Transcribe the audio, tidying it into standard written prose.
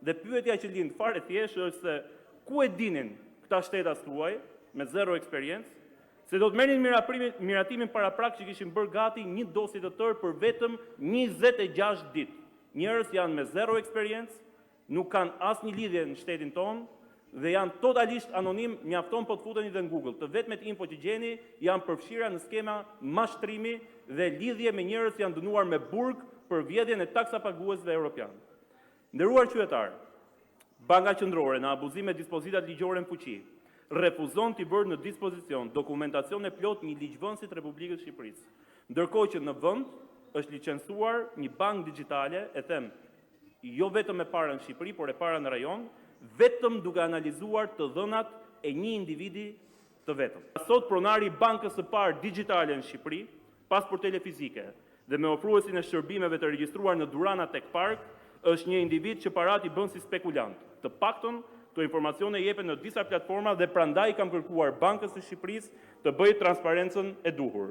Dhe pyetja që lind fare thjesht është se ku e dinin këta shtetas tuaj me zero eksperiencë, se do të merrin miratimin paraprak që kishin bërë gati një dosje të tërë për vetëm 26 ditë. Njerëz janë me zero eksperiencë, nuk kanë asnjë lidhje në shtetin tonë dhe janë totalisht anonim, mjafton po të futeni dhe në Google. Të vetmet info që gjeni janë përfshira në skema mashtrimi dhe lidhje me njerëz që janë dënuar me burg për vjedhjen e taksapaguesve europianë. Nderuar qytetar, Banka Qendrore në abuzim me dispozitat ligjore në fuqi refuzon t'i bërë në dispozicion dokumentacion e plot një ligjvënësit Republikës Shqipërisë. Ndërkohë që në vend është licencuar një bankë digjitale, e them, jo vetëm e para në Shqipëri, por e para në rajon, vetëm duke analizuar të dhënat e një individi të vetëm. Sot pronari i bankës së parë digjitale në Shqipëri, pas portele fizike dhe me ofruesin e shërbimeve të regjistruar në Durana Tech Park, është një individ që parat i bën si spekulant. Të paktën, këto informacione jepen në disa platforma dhe prandaj kam kërkuar Bankës së Shqipërisë të bëjë transparencën e duhur.